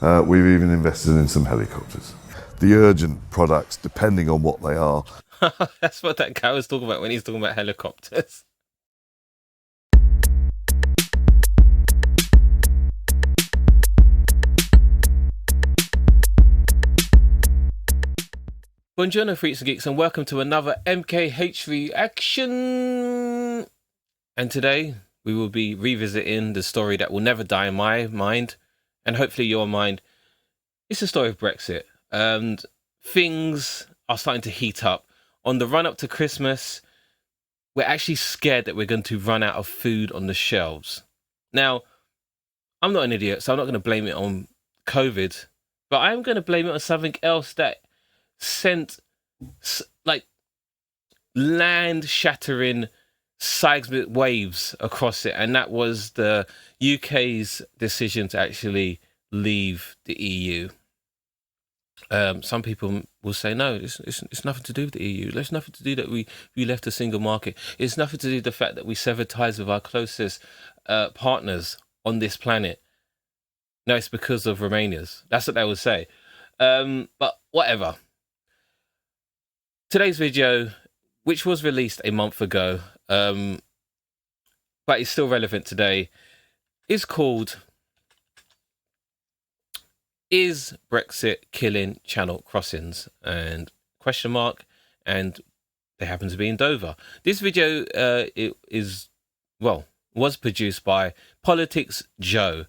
We've even invested in some helicopters. The urgent products, depending on what they are. That's what that guy was talking about when he's talking about helicopters. Buongiorno, freaks and geeks, and welcome to another MKH reaction. And today we will be revisiting the story that will never die in my mind, and hopefully your mind. It's the story of Brexit, and things are starting to heat up. On the run up to Christmas, we're actually scared that we're going to run out of food on the shelves. Now, I'm not an idiot, so I'm not going to blame it on COVID, but I'm going to blame it on something else that sent like land-shattering seismic waves across it, and that was the UK's decision to actually leave the EU. Some people will say, no, it's nothing to do with the EU. There's nothing to do that we left a single market. It's nothing to do with the fact that we severed ties with our closest partners on this planet. No, it's because of Romania's. That's what they will say. But whatever. Today's video, which was released a month ago, but it's still relevant today, is called "Is Brexit Killing Channel Crossings?" and question mark, and they happen to be in Dover. This video was produced by Politics Joe.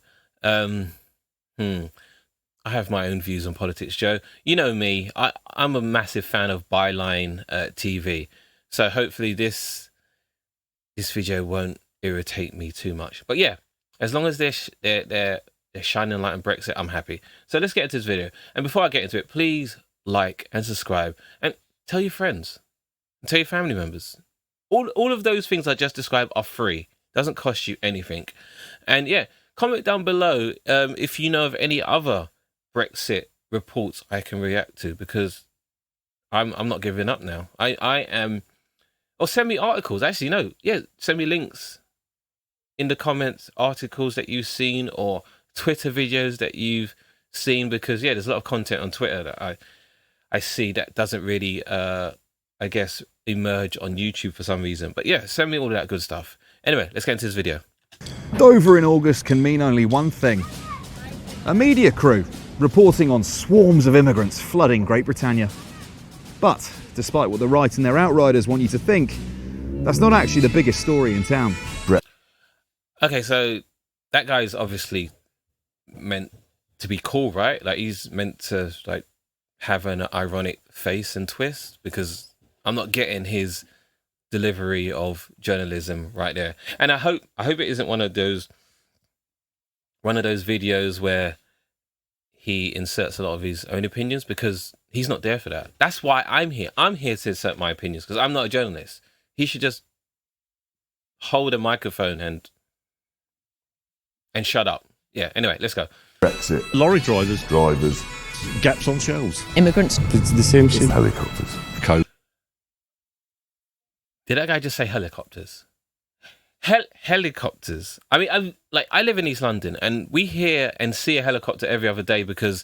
I have my own views on Politics Joe. You know me, I'm a massive fan of byline TV, so hopefully this video won't irritate me too much. But yeah, as long as they're shining light on Brexit, I'm happy. So let's get into this video. And before I get into it, please like and subscribe and tell your friends and tell your family members. All of those things I just described are free. Doesn't cost you anything. And yeah, comment down below if you know of any other Brexit reports I can react to, because I'm not giving up now. I am. Or send me articles. Actually, no. Yeah, send me links in the comments, articles that you've seen or Twitter videos that you've seen, because yeah, there's a lot of content on Twitter that I see that doesn't really I guess emerge on YouTube for some reason. But yeah, send me all of that good stuff. Anyway, let's get into this video. Dover in August can mean only one thing: a media crew reporting on swarms of immigrants flooding Great Britannia. But despite what the right and their outriders want you to think, that's not actually the biggest story in town. Okay, so that guy's obviously meant to be cool, right? Like, he's meant to like have an ironic face and twist, because I'm not getting his delivery of journalism right there. And I hope it isn't one of those videos where he inserts a lot of his own opinions, because he's not there for that. That's why I'm here. I'm here to insert my opinions, because I'm not a journalist. He should just hold a microphone and shut up. Yeah, anyway, let's go. Brexit. Lorry drivers. Drivers. Gaps on shelves. Immigrants. It's the same shit. Helicopters. Did that guy just say helicopters? Helicopters. I mean, I live in East London, and we hear and see a helicopter every other day, because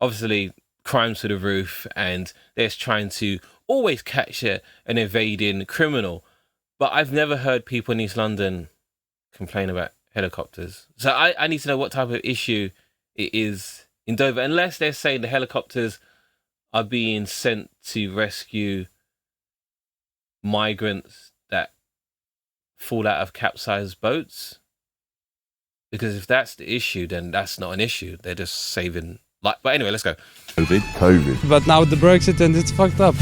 obviously crime's through the roof and they're trying to always catch an evading criminal. But I've never heard people in East London complain about helicopters. So I need to know what type of issue it is in Dover, unless they're saying the helicopters are being sent to rescue migrants that fall out of capsized boats. Because if that's the issue, then that's not an issue. They're just saving life. But anyway, let's go. COVID. But now the Brexit, and it's fucked up.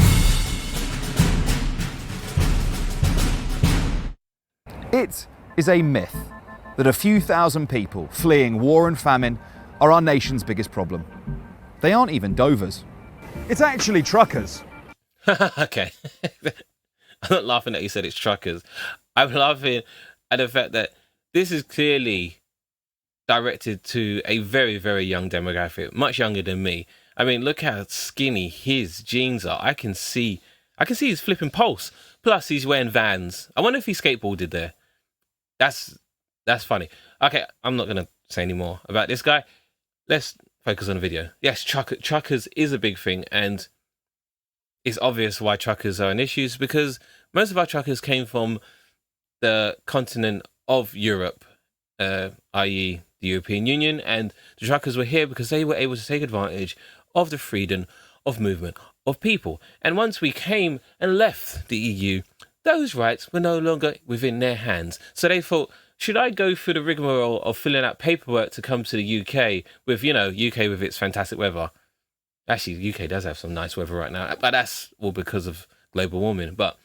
It is a myth that a few thousand people fleeing war and famine are our nation's biggest problem. They aren't even Dovers. It's actually truckers. Okay. I'm not laughing that you said it's truckers. I'm laughing at the fact that this is clearly directed to a very, very young demographic, much younger than me. I mean, look how skinny his jeans are. I can see his flipping pulse. Plus, he's wearing Vans. I wonder if he skateboarded there. That's funny. Okay, I'm not gonna say any more about this guy. Let's focus on the video. Yes, truckers is a big thing, and it's obvious why truckers are an issue, because most of our truckers came from the continent of Europe, i.e. the European Union, and the truckers were here because they were able to take advantage of the freedom of movement of people. And once we came and left the EU, those rights were no longer within their hands. So they thought, should I go through the rigmarole of filling out paperwork to come to the UK with, UK with its fantastic weather? Actually, UK does have some nice weather right now, but that's all because of global warming. But,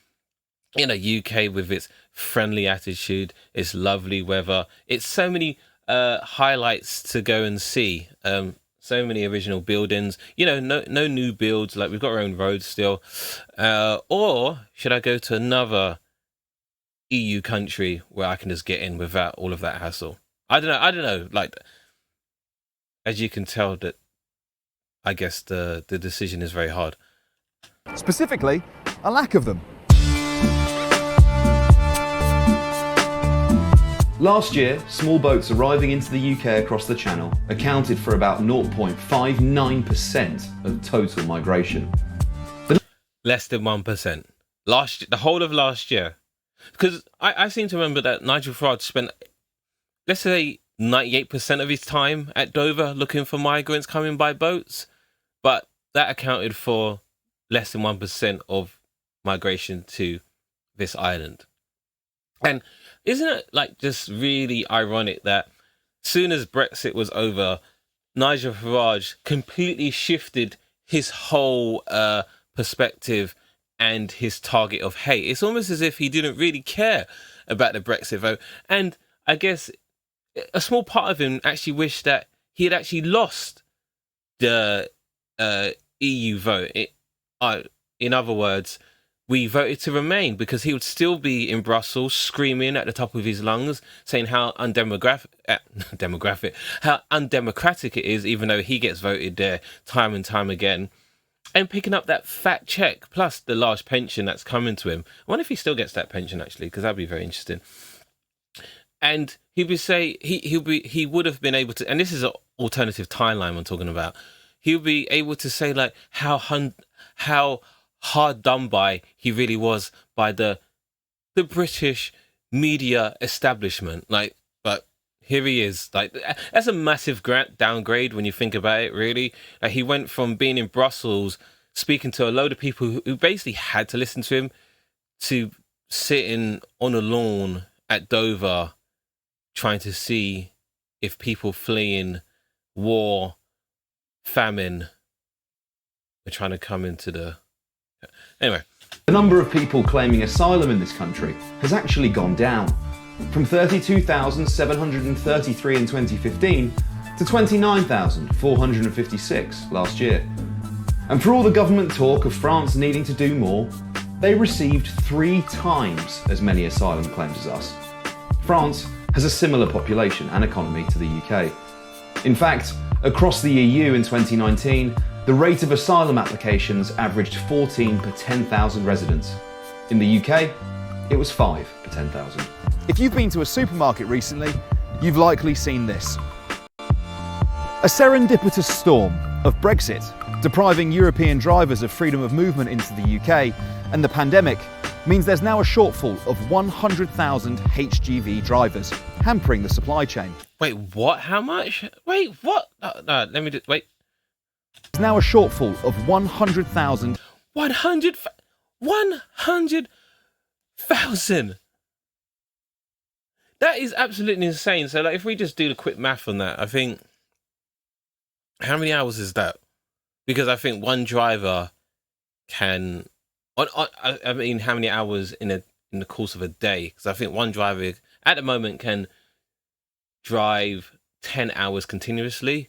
UK with its friendly attitude, its lovely weather, it's so many highlights to go and see. So many original buildings, no new builds, like we've got our own roads still. Or should I go to another EU country where I can just get in without all of that hassle? I don't know. Like, as you can tell, that I guess the decision is very hard. Specifically, a lack of them. Last year, small boats arriving into the UK across the Channel accounted for about 0.59% of total migration. Less than 1%. The whole of last year. Because I seem to remember that Nigel Farage spent, let's say, 98% of his time at Dover looking for migrants coming by boats. But that accounted for less than 1% of migration to this island. And isn't it just really ironic that soon as Brexit was over, Nigel Farage completely shifted his whole perspective and his target of hate? It's almost as if he didn't really care about the Brexit vote. And I guess a small part of him actually wished that he had actually lost the EU vote. In other words, we voted to remain, because he would still be in Brussels screaming at the top of his lungs, saying how how undemocratic it is, even though he gets voted there time and time again, and picking up that fat check plus the large pension that's coming to him. I wonder if he still gets that pension, actually, because that'd be very interesting. And he would have been able to, and this is an alternative timeline I'm talking about. He'll be able to say how hard done by he really was by the British media establishment. But here he is. That's a massive downgrade when you think about it, really. He went from being in Brussels speaking to a load of people who basically had to listen to him, to sitting on a lawn at Dover trying to see if people fleeing war, famine, were trying to come into the... Anyway. The number of people claiming asylum in this country has actually gone down, from 32,733 in 2015 to 29,456 last year. And for all the government talk of France needing to do more, they received 3 times as many asylum claims as us. France has a similar population and economy to the UK. In fact, across the EU in 2019, the rate of asylum applications averaged 14 per 10,000 residents. In the UK, it was 5 per 10,000. If you've been to a supermarket recently, you've likely seen this. A serendipitous storm of Brexit, depriving European drivers of freedom of movement into the UK, and the pandemic means there's now a shortfall of 100,000 HGV drivers, hampering the supply chain. Wait, what? How much? Wait, what? No, let me wait. There's now a shortfall of 100,000. 100,000. That is absolutely insane. So, if we just do the quick math on that, I think, how many hours is that? Because I think one driver can, I mean, how many hours in the course of a day? Because I think one driver at the moment can drive 10 hours continuously.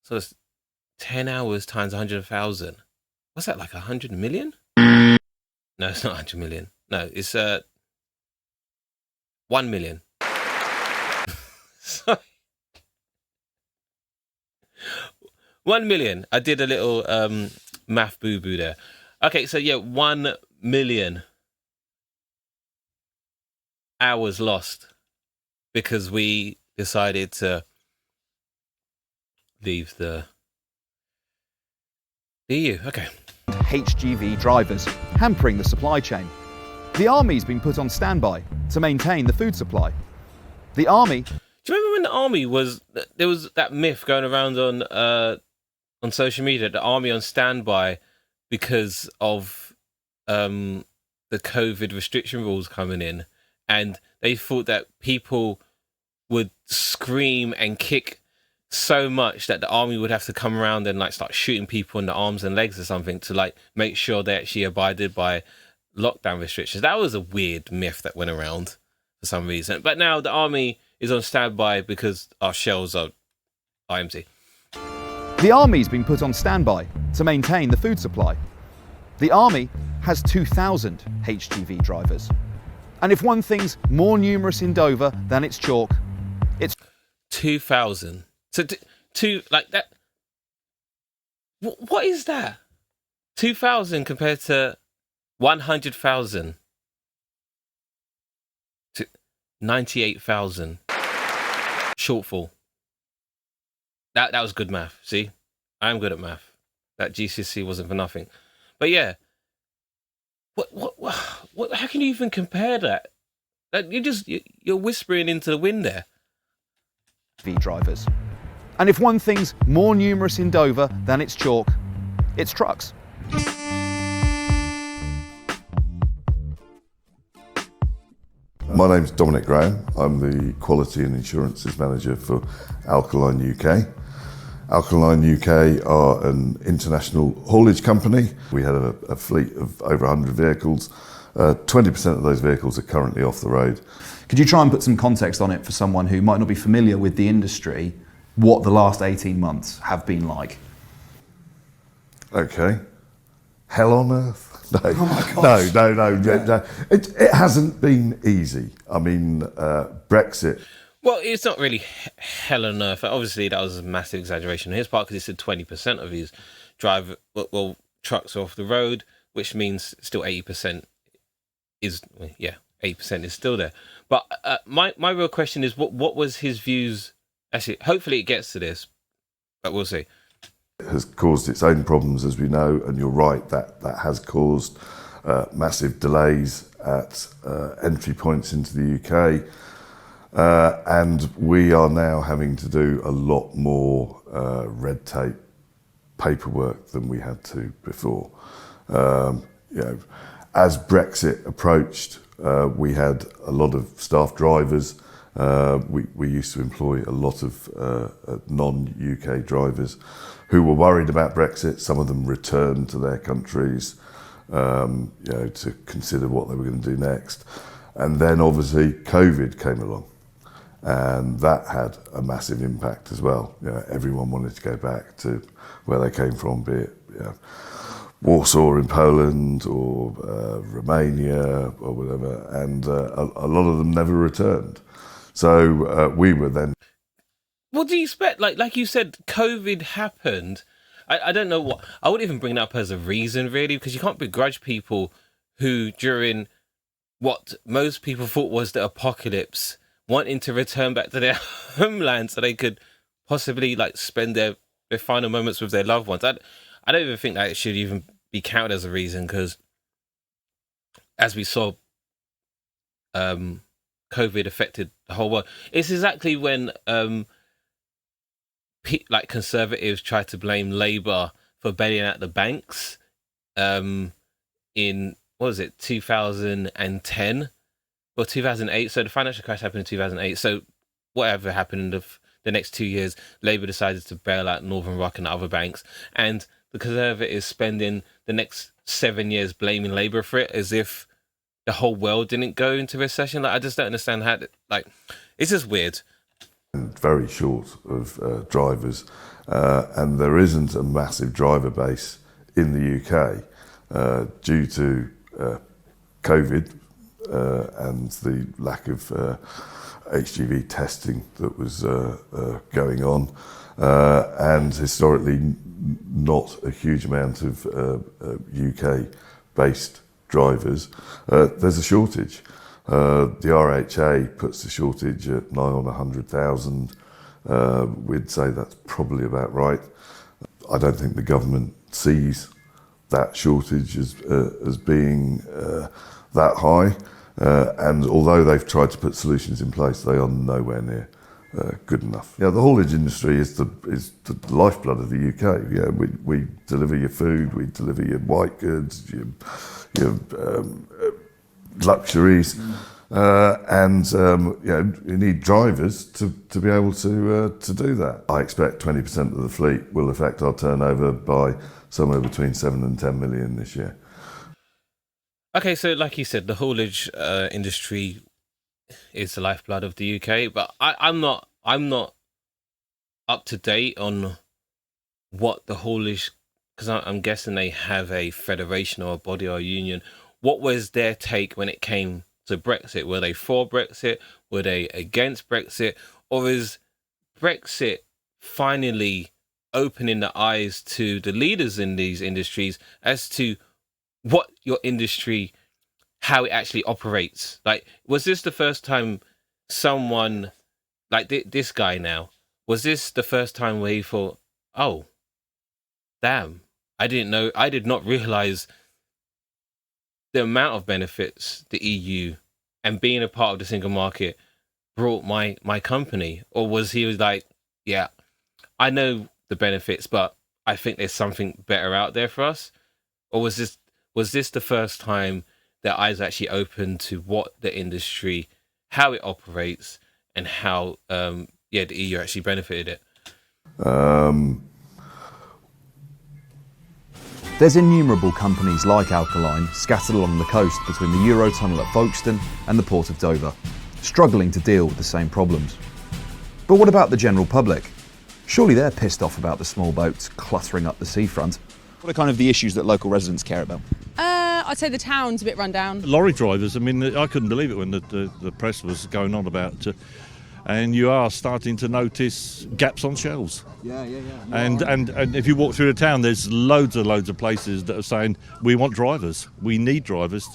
So it's 10 hours times 100,000. What's that, 100 million? No, it's not 100 million. No, it's 1 million. Sorry. 1 million. I did a little math boo-boo there. Okay, so 1 million hours lost because we decided to leave the EU. Okay. HGV drivers, hampering the supply chain. The army's been put on standby to maintain the food supply. The army... Do you remember when the army was... There was that myth going around on social media, the army on standby because of the COVID restriction rules coming in. And they thought that people would scream and kick so much that the army would have to come around and like start shooting people in the arms and legs or something to like make sure they actually abided by lockdown restrictions. That was a weird myth that went around for some reason. But now the army is on standby because our shelves are empty. The army's been put on standby to maintain the food supply. The army has 2,000 HGV drivers. And if one thing's more numerous in Dover than its chalk, it's 2,000. So two like that. What is that? 2,000 compared to 100,000 to 98,000 shortfall. That was good math. See, I am good at math. That GCSE wasn't for nothing. But yeah, what? How can you even compare that? Like you're whispering into the wind there. drivers. And if one thing's more numerous in Dover than its chalk, it's trucks. My name's Dominic Graham. I'm the Quality and Insurances Manager for Alkaline UK. Alkaline UK are an international haulage company. We had a fleet of over 100 vehicles. 20% of those vehicles are currently off the road. Could you try and put some context on it for someone who might not be familiar with the industry, what the last 18 months have been like? Okay. Hell on earth? No. Oh my gosh. No. It hasn't been easy. I mean, Brexit. Well, it's not really hell on earth. Obviously, that was a massive exaggeration on his part because he said 20% of his trucks are off the road, which means still 80% is, 80% is still there. But my real question is, what was his views? Actually, hopefully it gets to this, but we'll see. It has caused its own problems, as we know, and you're right, that has caused massive delays at entry points into the UK. And we are now having to do a lot more red tape paperwork than we had to before. As Brexit approached, we had a lot of staff drivers. We used to employ a lot of non-UK drivers who were worried about Brexit. Some of them returned to their countries, to consider what they were going to do next. And then obviously COVID came along. And that had a massive impact as well. Everyone wanted to go back to where they came from, be it Warsaw in Poland or Romania or whatever, and a lot of them never returned. So we were then... What do you expect? Like you said, COVID happened. I don't know what... I wouldn't even bring it up as a reason, really, because you can't begrudge people who, during what most people thought was the apocalypse, wanting to return back to their homeland so they could possibly spend their final moments with their loved ones. I don't even think that it should even be counted as a reason, because as we saw, COVID affected the whole world. It's exactly when conservatives tried to blame Labour for bailing out the banks in, 2010? Well, 2008. So the financial crash happened in 2008. So whatever happened in the next 2 years, Labour decided to bail out Northern Rock and other banks. And the Conservatives spending the next 7 years blaming Labour for it as if the whole world didn't go into recession. I just don't understand how... it's just weird. Very short of drivers. And there isn't a massive driver base in the UK due to COVID. And the lack of HGV testing that was going on, and historically not a huge amount of UK-based drivers. There's a shortage. The RHA puts the shortage at nigh on 100,000 we'd say that's probably about right. I don't think the government sees that shortage as being that high, and although they've tried to put solutions in place, they are nowhere near good enough. Yeah, the haulage industry is the lifeblood of the UK. Yeah, we deliver your food, we deliver your white goods, your luxuries, and you need drivers to be able to do that. I expect 20% of the fleet will affect our turnover by somewhere between 7 and 10 million this year. Okay, so like you said, the haulage industry is the lifeblood of the UK, but I'm not up to date on what the haulage, because I'm guessing they have a federation or a body or a union. What was their take when it came to Brexit? Were they for Brexit? Were they against Brexit? Or is Brexit finally opening the eyes to the leaders in these industries as to what your industry, how it actually operates? Like, was this the first time someone like this guy now, was this the first time where he thought, oh, damn, I did not realize the amount of benefits the EU and being a part of the single market brought my company? Or was he like, yeah, I know the benefits, but I think there's something better out there for us? Or was this the first time their eyes actually opened to what the industry, how it operates, and how the EU actually benefited it? There's innumerable companies like Alkaline scattered along the coast between the Eurotunnel at Folkestone and the port of Dover, struggling to deal with the same problems. But what about the general public? Surely they're pissed off about the small boats cluttering up the seafront. What are kind of the issues that local residents care about? I'd say the town's a bit run down. Lorry drivers, I mean, I couldn't believe it when the press was going on about and you are starting to notice gaps on shelves. Yeah. And if you walk through the town, there's loads of places that are saying, we want drivers. We need drivers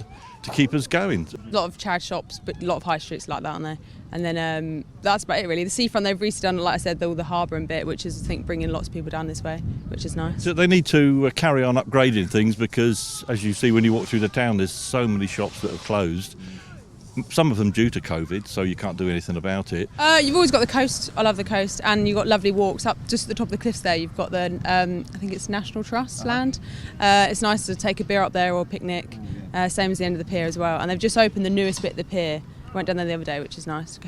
to keep us going. A lot of charity shops, but a lot of high streets like that, aren't there? And then that's about it, really. The seafront, they've recently done, like I said, all the harbour and bit, which is, I think, bringing lots of people down this way, which is nice. So they need to carry on upgrading things because, as you see when you walk through the town, there's so many shops that are closed. Some of them due to COVID, so you can't do anything about it. You've always got the coast. I love the coast. And you've got lovely walks up just at the top of the cliffs there. You've got the, I think it's National Trust land. It's nice to take a beer up there or a picnic. Same as the end of the pier as well. And they've just opened the newest bit of the pier. I went down there the other day, which is nice.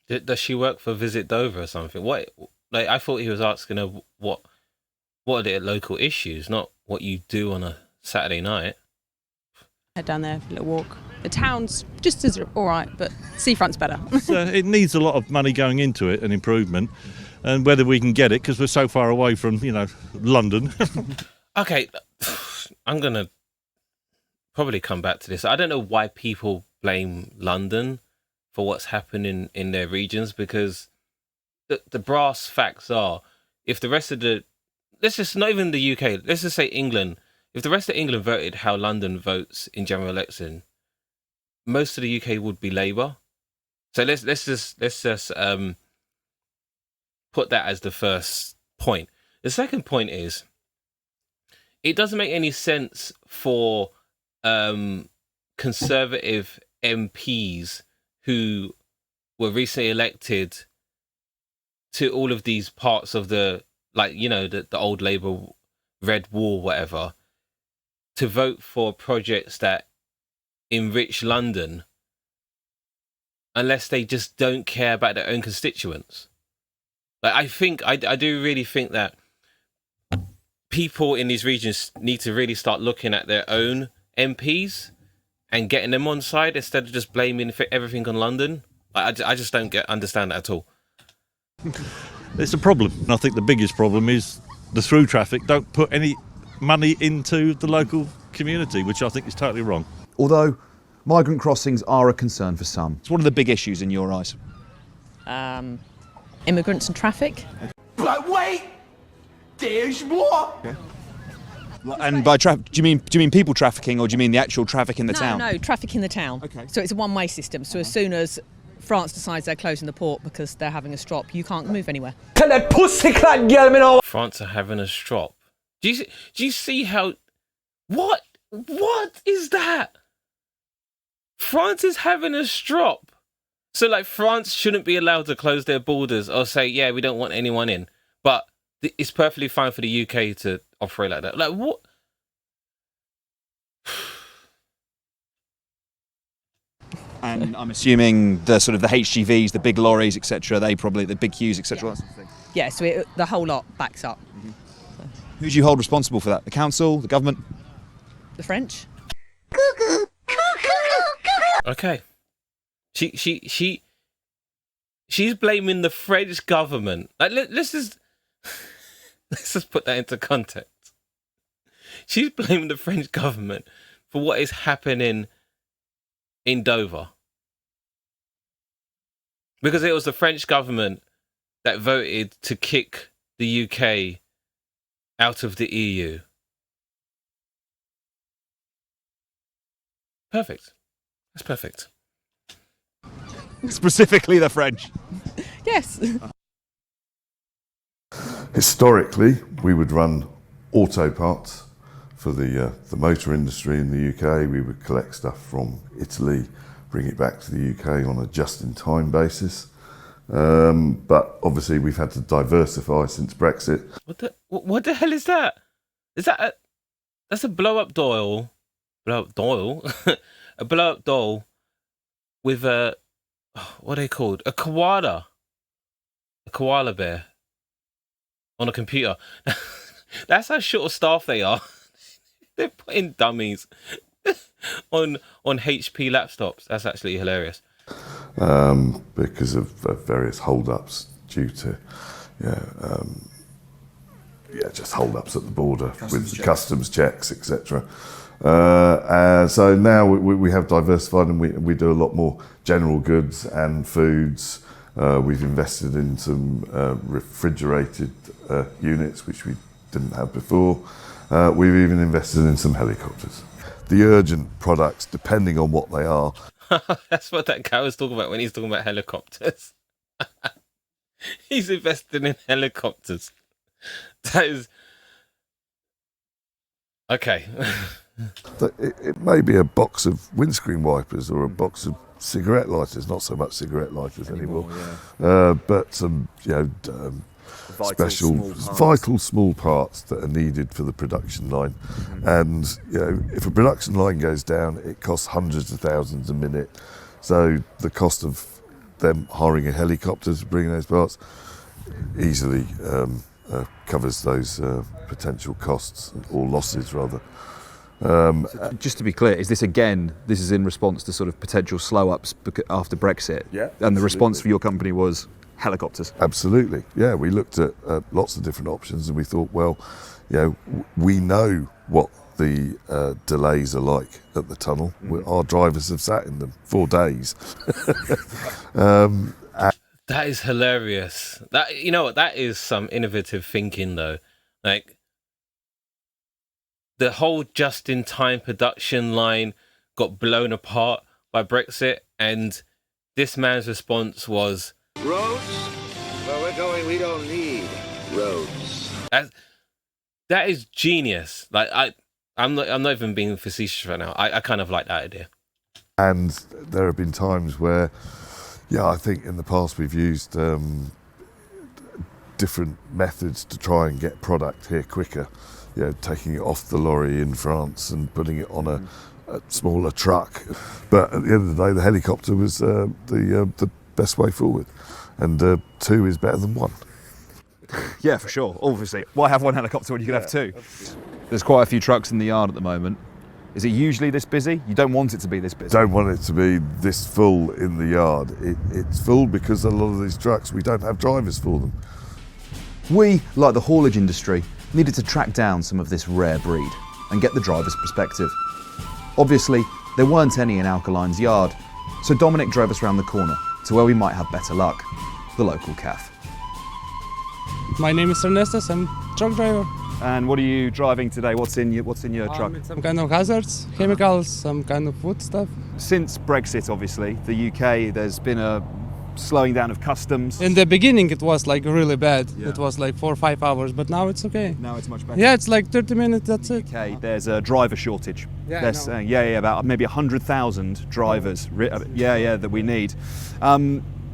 Does she work for Visit Dover or something? What? Like, I thought he was asking her what are the local issues, not what you do on a Saturday night. Head down there for a little walk. The town's just as all right, but seafront's better. So it needs a lot of money going into it and improvement, and whether we can get it because we're so far away from London. Okay, I'm gonna probably come back to this. I don't know why people blame London for what's happening in their regions, because the brass facts are, if the rest of let's just, not even the UK, let's just say England, if the rest of England voted how London votes in general election, most of the UK would be Labour. So let's just put that as the first point. The second point is, it doesn't make any sense for Conservative MPs who were recently elected to all of these parts of the old Labour Red Wall, whatever, to vote for projects that enrich London unless they just don't care about their own constituents. Like, I do really think that people in these regions need to really start looking at their own MPs and getting them on side instead of just blaming everything on London. I just don't understand that at all. It's a problem. I think the biggest problem is the through traffic don't put any money into the local community, which I think is totally wrong. Although migrant crossings are a concern for some. It's one of the big issues in your eyes. Immigrants and traffic. But wait, there's more. Yeah. And by do you mean people trafficking, or do you mean the actual traffic in the town? No, traffic in the town. Okay. So it's a one-way system. So as soon as France decides they're closing the port because they're having a strop, you can't move anywhere. Tell that pussycat girl me know. France are having a strop. Do you see how... What is that? France is having a strop. So, like, France shouldn't be allowed to close their borders or say, yeah, we don't want anyone in. But it's perfectly fine for the UK to operate like that. Like, what? And I'm assuming the sort of the HGVs, the big lorries, etc. They probably the big queues, etc. Yeah, so the whole lot backs up. Who do you hold responsible for that? The council, the government? The French. Okay. She's blaming the French government. Like, let's just put that into context. She's blaming the French government for what is happening in Dover. Because it was the French government that voted to kick the UK out of the EU. Perfect. That's perfect. Specifically the French. Yes. Historically, we would run auto parts for the motor industry in the UK. We would collect stuff from Italy, bring it back to the UK on a just-in-time basis. But obviously, we've had to diversify since Brexit. What the hell is that? That's a blow-up doll? A blow-up doll with a... What are they called? A koala bear on a computer. That's how short of staff they are. They're putting dummies on HP laptops. That's actually hilarious. Because of various hold-ups due to just hold-ups at the border with customs checks, etc. So now we have diversified, and we do a lot more general goods and foods. We've invested in some refrigerated units, which we didn't have before. We've even invested in some helicopters. The urgent products, depending on what they are. That's what that guy was talking about when he's talking about helicopters. He's investing in helicopters. That is... Okay. It may be a box of windscreen wipers or a box of cigarette lighters, not so much cigarette lighters anymore. But some, vital small parts that are needed for the production line. And if a production line goes down, it costs hundreds of thousands a minute. So the cost of them hiring a helicopter to bring those parts easily covers those potential costs, or losses rather. Just to be clear, is this in response to sort of potential slow-ups after Brexit? Yeah. And the response for your company was helicopters? Absolutely. Yeah, we looked at lots of different options, and we thought, well, we know what the delays are like at the tunnel. Our drivers have sat in them 4 days. That is hilarious. That is some innovative thinking, though. Like, the whole just-in-time production line got blown apart by Brexit, and this man's response was, roads? Where we're going, we don't need roads. That is genius. Like, I'm not even being facetious right now. I kind of like that idea. And there have been times where, I think in the past we've used different methods to try and get product here quicker. Taking it off the lorry in France and putting it on a smaller truck. But at the end of the day, the helicopter was the best way forward. And 2 is better than 1. Yeah, for sure. Obviously. Why have 1 helicopter when you can have 2? There's quite a few trucks in the yard at the moment. Is it usually this busy? You don't want it to be this busy? Don't want it to be this full in the yard. It's full because a lot of these trucks, we don't have drivers for them. We, like the haulage industry, needed to track down some of this rare breed and get the driver's perspective. Obviously, there weren't any in Alkaline's yard, so Dominic drove us round the corner to where we might have better luck, the local cafe. My name is Ernestus, I'm truck driver. And what are you driving today? What's in your truck? Some kind of hazards, chemicals, some kind of food stuff. Since Brexit, obviously, the UK, there's been a slowing down of customs. In the beginning, it was like really bad. Yeah. It was like 4 or 5 hours, but now it's okay. Now it's much better. Yeah, it's like 30 minutes, that's it. UK, there's a driver shortage. Yeah, They're I know. saying, about maybe 100,000 drivers. That we need.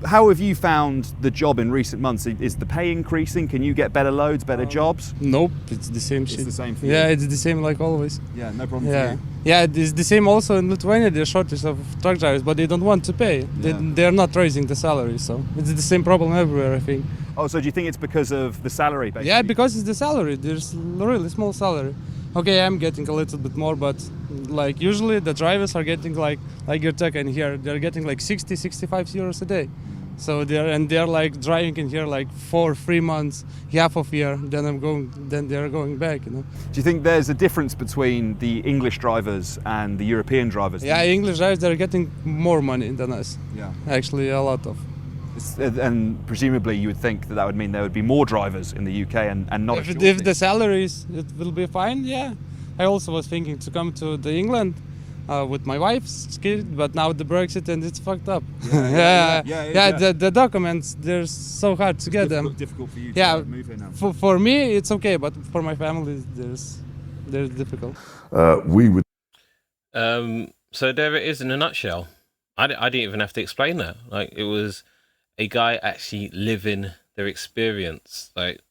How have you found the job in recent months? Is the pay increasing? Can you get better loads, better jobs? Nope, it's the same shit. the same for you? Yeah, it's the same like always. Yeah, no problem Yeah, yeah, it's the same also in Lithuania. There's shortage of truck drivers, but they don't want to pay. They're not raising the salary, so it's the same problem everywhere, I think. Oh, so do you think it's because of the salary, basically? Yeah, because it's the salary. There's really small salary. Okay, I'm getting a little bit more, but like usually the drivers are getting like you're talking here, they're getting like 60, 65 euros a day. So they're like driving in here like 3 months, half of year. Then they're going back. You know. Do you think there's a difference between the English drivers and the European drivers? Yeah, English drivers they're getting more money than us. Yeah. Actually, a lot of. And presumably you would think that would mean there would be more drivers in the UK and not a shortage. If the salaries it will be fine. Yeah. I also was thinking to come to the England. With my wife's kid, but now the Brexit and it's fucked up. The documents they're so hard to get them. Difficult for you to move here now. For me it's okay, but for my family there's difficult. We would. So there it is in a nutshell. I didn't even have to explain that. Like, it was a guy actually living their experience. Like,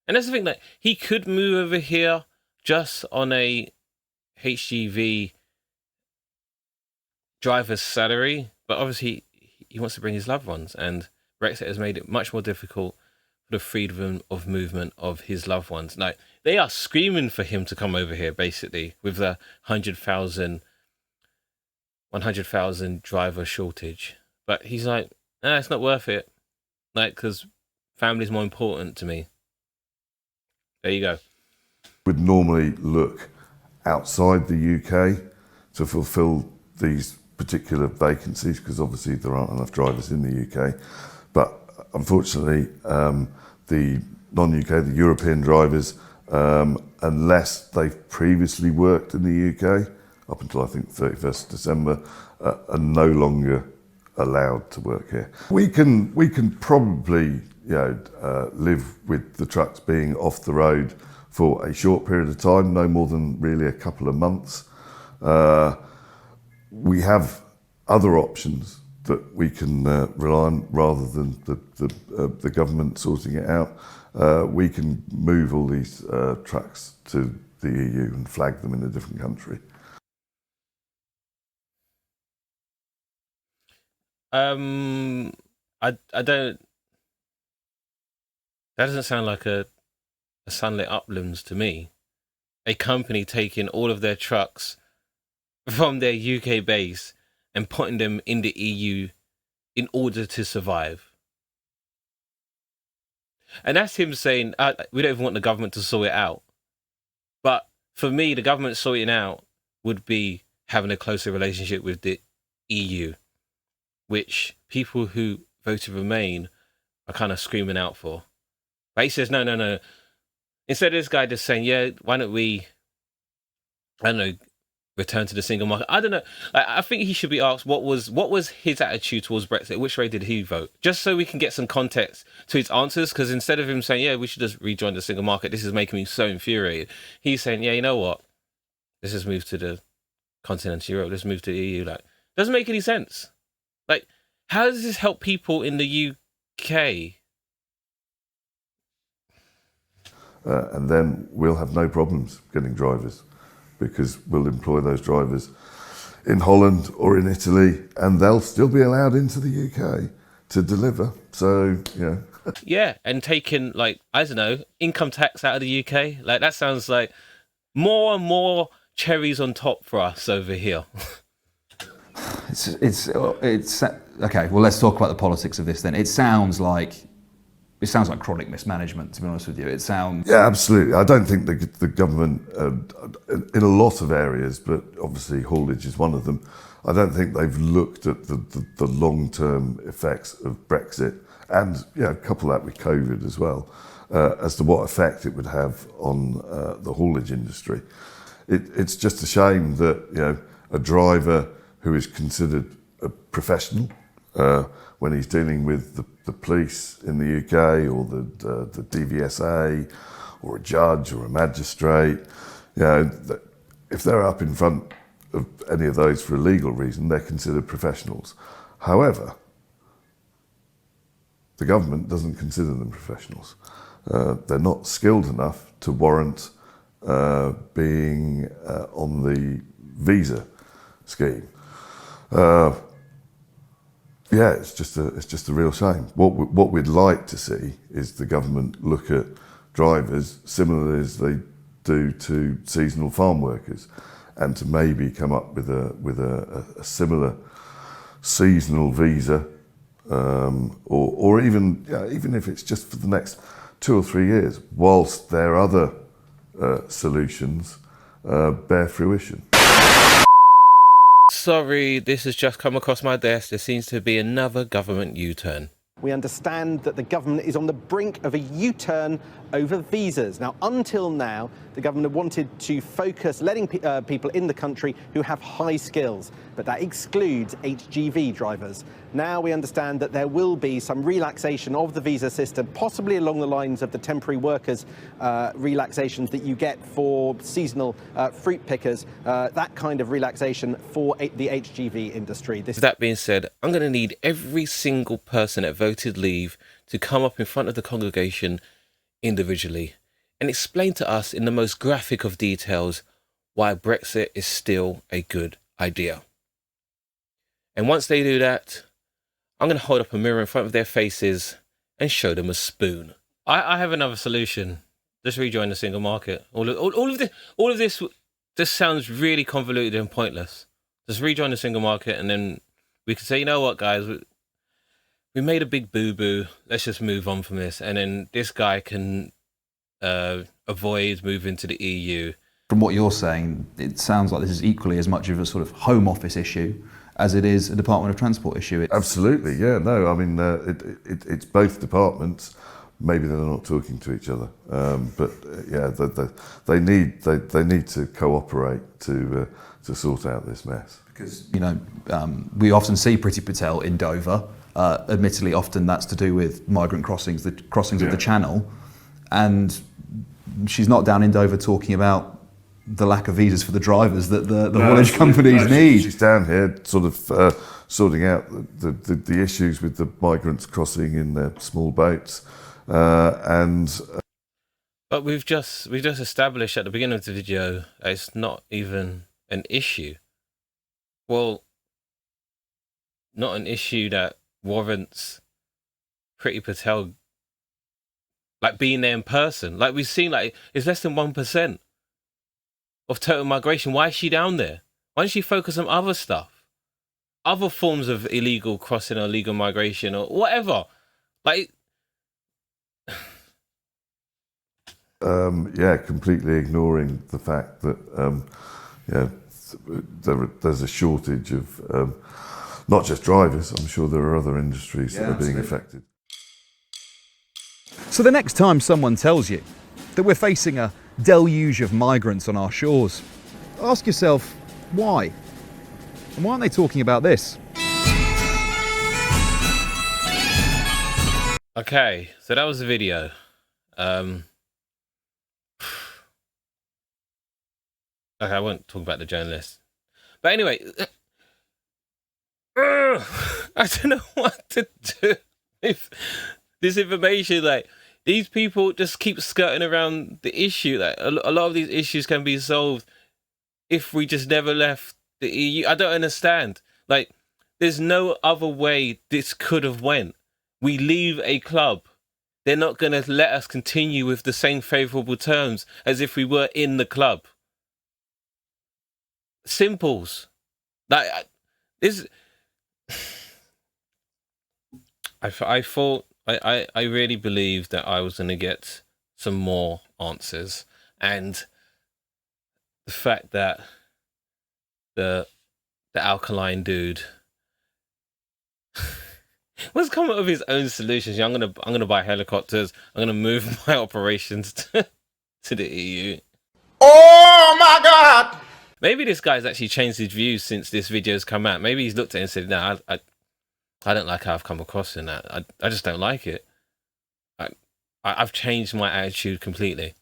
and that's the thing, that he could move over here just on a HGV driver's salary, but obviously he wants to bring his loved ones, and Brexit has made it much more difficult for the freedom of movement of his loved ones. Like, they are screaming for him to come over here, basically, with the 100,000 driver shortage. But he's like, nah, it's not worth it. Like, because family's more important to me. There you go. Would normally look outside the UK to fulfil these particular vacancies, because obviously there aren't enough drivers in the UK. But unfortunately, the non-UK, the European drivers, unless they've previously worked in the UK, up until I think 31st December, are no longer allowed to work here. We can probably live with the trucks being off the road for a short period of time, no more than really a couple of months. We have other options that we can rely on rather than the government sorting it out. We can move all these trucks to the EU and flag them in a different country. I don't. That doesn't sound like a sunlit uplands to me. A company taking all of their trucks from their UK base and putting them in the EU in order to survive. And that's him saying, we don't even want the government to sort it out. But for me, the government sorting out would be having a closer relationship with the EU, which people who voted Remain are kind of screaming out for. But he says, no. Instead of this guy just saying, yeah, why don't we, I don't know, return to the single market? I don't know. I think he should be asked what was his attitude towards Brexit. Which way did he vote? Just so we can get some context to his answers. Because instead of him saying, yeah, we should just rejoin the single market, this is making me so infuriated. He's saying, yeah, you know what? Let's just move to the continental Europe. Let's move to the EU. Like, doesn't make any sense. Like, how does this help people in the UK? And then we'll have no problems getting drivers, because we'll employ those drivers in Holland or in Italy, and they'll still be allowed into the UK to deliver. So, yeah. Yeah, and taking, like, I don't know, income tax out of the UK. Like, that sounds like more and more cherries on top for us over here. It's okay. Well, let's talk about the politics of this then. It sounds like chronic mismanagement, to be honest with you. It sounds... Yeah, absolutely. I don't think the government, in a lot of areas, but obviously haulage is one of them, I don't think they've looked at the long-term effects of Brexit, and couple that with COVID as well. as to what effect it would have on the haulage industry. It's just a shame that a driver who is considered a professional when he's dealing with the police in the UK or the DVSA or a judge or a magistrate, if they're up in front of any of those for a legal reason, they're considered professionals. However, the government doesn't consider them professionals. They're not skilled enough to warrant being on the visa scheme. It's just a real shame. What we'd like to see is the government look at drivers similarly as they do to seasonal farm workers, and to maybe come up with a similar seasonal visa, or even if it's just for the next 2 or 3 years, whilst their other solutions bear fruition. Sorry, this has just come across my desk. There seems to be another government U-turn. We understand that the government is on the brink of a U-turn over visas. Now, until now, the government wanted to focus letting people in the country who have high skills, but that excludes HGV drivers. Now we understand that there will be some relaxation of the visa system, possibly along the lines of the temporary workers relaxations that you get for seasonal fruit pickers, that kind of relaxation for the HGV industry. That being said, I'm going to need every single person that voted leave to come up in front of the congregation individually and explain to us in the most graphic of details why Brexit is still a good idea. And once they do that, I'm going to hold up a mirror in front of their faces and show them a spoon. I have another solution. Just rejoin the single market. All of this just sounds really convoluted and pointless. Just rejoin the single market, and then we can say, you know what, guys, we made a big boo-boo. Let's just move on from this. And then this guy can avoid moving to the EU. From what you're saying, it sounds like this is equally as much of a sort of Home Office issue as it is a Department of Transport issue. Absolutely, yeah. No, I mean, it's both departments. Maybe they're not talking to each other, but they need to cooperate to sort out this mess. Because we often see Priti Patel in Dover. Admittedly, often that's to do with migrant crossings, the crossings of the Channel, and she's not down in Dover talking about the lack of visas for the drivers that the haulage companies need. She's down here sort of sorting out the issues with the migrants crossing in their small boats. But we've just established at the beginning of the video that it's not even an issue. Well, not an issue that warrants Priti Patel being there in person. Like we've seen, it's less than 1% of total migration. Why is she down there? Why don't she focus on other stuff, other forms of illegal crossing or illegal migration or whatever? Completely ignoring the fact that there's a shortage of not just drivers. I'm sure there are other industries that are being affected. So the next time someone tells you that we're facing a deluge of migrants on our shores, ask yourself why. And why aren't they talking about this? Okay, so that was the video. Okay, I won't talk about the journalist. But anyway, I don't know what to do with this information. These people just keep skirting around the issue. A lot of these issues can be solved if we just never left the EU. I don't understand. There's no other way this could have went. We leave a club. They're not going to let us continue with the same favourable terms as if we were in the club. Simples. I really believed that I was going to get some more answers, and the fact that the alkaline dude Let's come up with his own solutions. Yeah, I'm gonna buy helicopters. I'm gonna move my operations to the EU. Oh my God! Maybe this guy's actually changed his views since this video's come out. Maybe he's looked at it and said, "No, I don't like how I've come across in that. I just don't like it. I've changed my attitude completely."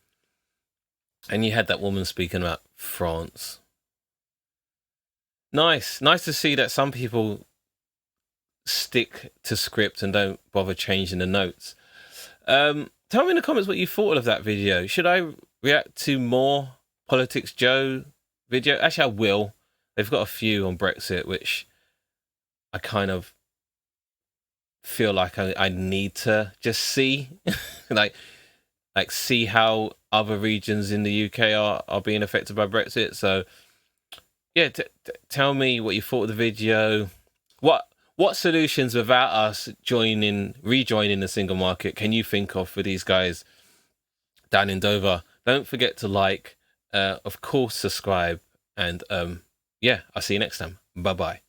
And you had that woman speaking about France. Nice to see that some people stick to script and don't bother changing the notes. Tell me in the comments what you thought of that video. Should I react to more Politics Joe video? Actually, I will. They've got a few on Brexit, which I kind of feel like I need to just see, like see how other regions in the UK are being affected by Brexit. So yeah, tell me what you thought of the video. What solutions without us rejoining the single market can you think of for these guys down in Dover? Don't forget to like, of course, subscribe, and yeah, I'll see you next time. Bye bye.